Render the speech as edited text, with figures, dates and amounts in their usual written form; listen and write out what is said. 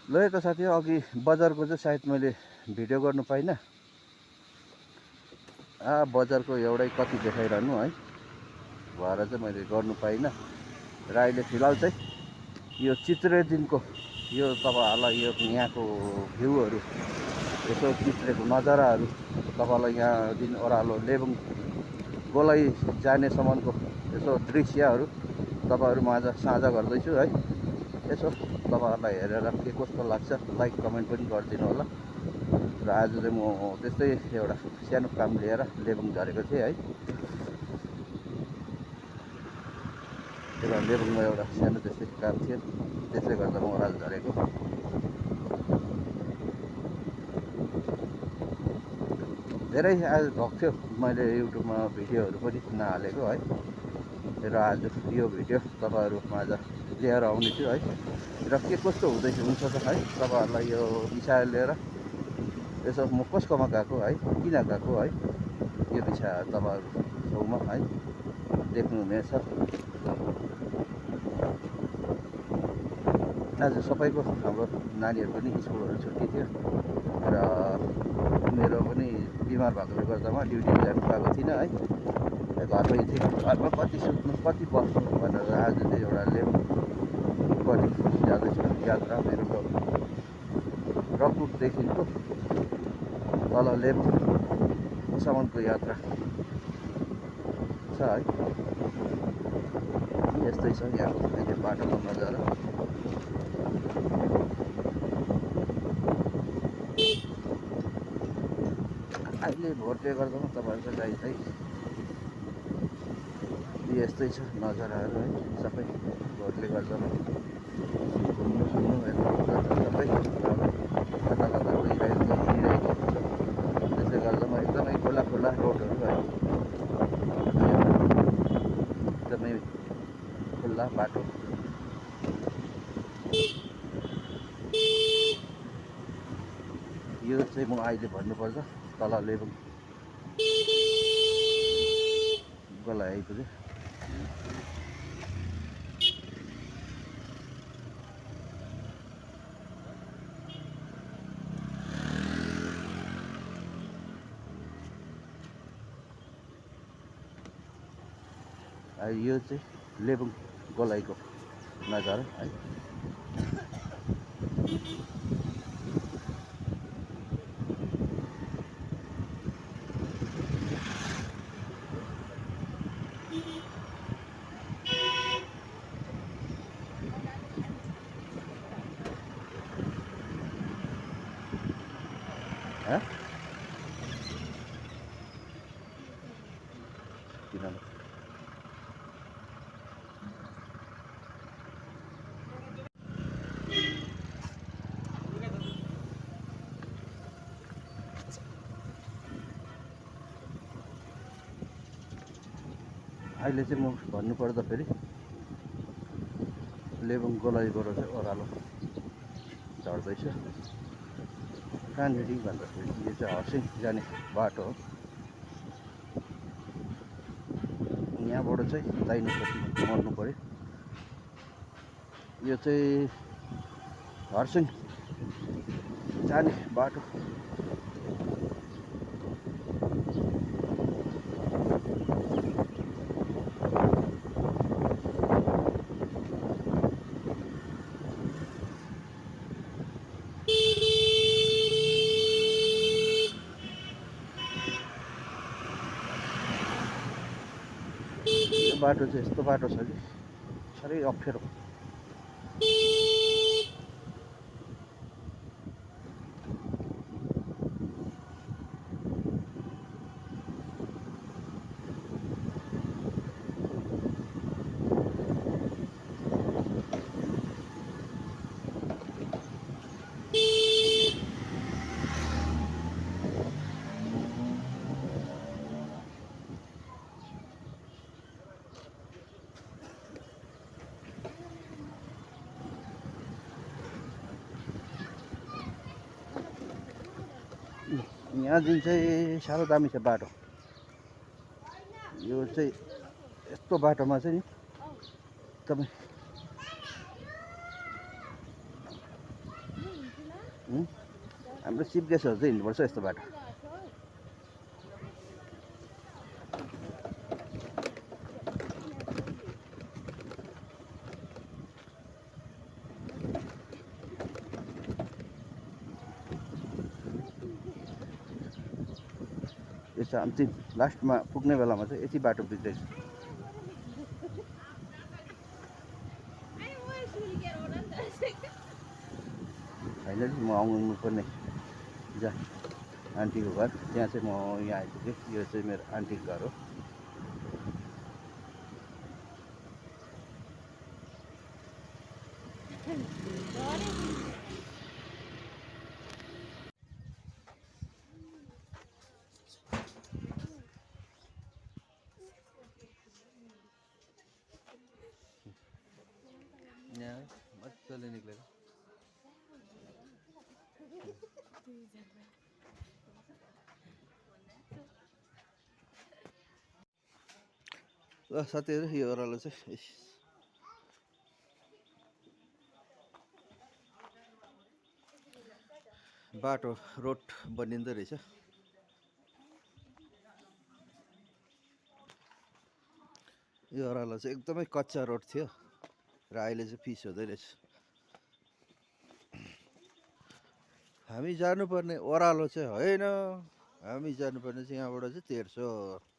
ल त साथी अघि बजारको चाहिँ सायद मैले भिडियो गर्नु पाइनँ। बजारको एउटै कति देखाइरहनु है भएर चाहिँ मैले गर्नु पाइनँ। र अहिले फिलहाल चाहिँ यो चित्रेदिनको यो तपाईँहरूलाई यो यहाँको भ्यूहरू यसो चित्रेको नजाराहरू तपाईँलाई यहाँ दिन ओह्रालो लेबुङ गोलाइ जानेसम्मको यसो दृश्यहरू तपाईँहरूमाझ साझा गर्दैछु है। यसो तपाईँहरूलाई हेरेर के कस्तो लाग्छ लाइक कमेन्ट पनि गरिदिनु होला। र आज चाहिँ म त्यस्तै एउटा सानो काम लिएर लेबुङ झरेको थिएँ है। लेबुङमा एउटा सानो त्यस्तै काम थियो, त्यसले गर्दा म ओह्रालो झरेको। धेरै आज भएको थियो, मैले युट्युबमा भिडियोहरू पनि नहालेको है। र आज यो भिडियो तपाईँहरूमाझ लिएर आउने छु है। र के कस्तो हुन्छ त है तपाईँहरूलाई यो विषय लिएर यसो म कसकोमा गएको है, किन गएको है, यो विषय तपाईँहरू छेउमा है देख्नुहुनेछ। आज सबैको हाम्रो नानीहरू पनि स्कुलहरू छुट्टी थियो र मेरो पनि बिमार भएकोले गर्दामा ड्युटी जानु पाएको थिइनँ है। घरमै थिएँ, घरमा कति सुत्नु कति बस्नु भनेर आज चाहिँ एउटा लेबुङपट्टि जाँदैछु यात्रा। मेरो रकबुकदेखिको तल लेबुङसम्मको यात्रा छ है। यस्तै छ यहाँको अहिले बाटोको नजारा। अहिले भोटले गर्दामा तपाईँहरूको चाहिँ यस्तै छ नजाराहरू है। सबै भोटले गर्दामा घुम्नु सुन्नु यताउता सबै कता कता गइरहेको हिँडिरहेको हुन्छ। त्यसले गर्दामा एकदमै खुला खुला रोडहरू है, एकदमै खुल्ला बाटो। यो चाहिँ म अहिले भन्नुपर्छ तल लेबुङ गोलाइ आइपुग्यो। यो चाहिँ लेबुङ गोलाइको नजारा है। अहिले चाहिँ म भन्नुपर्दा फेरि लेबुङ गोलाइबाट चाहिँ ओह्रालो झर्दैछु। कहाँनिर भन्दाखेरि यो चाहिँ हर्सिङ जाने बाटो हो। यहाँबाट चाहिँ दाहिनेपट्टि मोड्नु पऱ्यो। यो चाहिँ हर्सिङ जाने बाटो। बाटो चाहिँ यस्तो बाटो छ कि साह्रै अप्ठ्यारो। यहाँ जुन चाहिँ साह्रो दामी छ बाटो, यो चाहिँ यस्तो बाटोमा चाहिँ नि तपाईँ हाम्रो चिफ गेस्टहरू चाहिँ हिँड्नुपर्छ यस्तो बाटो। यसो अन्तिम लास्टमा पुग्ने बेलामा चाहिँ यति बाटो बिग्रेछ। फाइनली म आउनु पर्ने जहाँ आन्टीको घर, त्यहाँ चाहिँ म यहाँ आइपुगेँ। यो चाहिँ मेरो आन्टीको घर हो। यहाँ मजाले निक्लेर ल साथीहरू, यो ओह्रालो चाहिँ बाटो रोड बनिँदो रहेछ। यो ओह्रालो चाहिँ एकदमै कच्चा रोड थियो र अहिले चाहिँ पिच हुँदै रहेछ। हामी जानुपर्ने ओह्रालो चाहिँ होइन, हामी जानुपर्ने चाहिँ यहाँबाट चाहिँ 1300।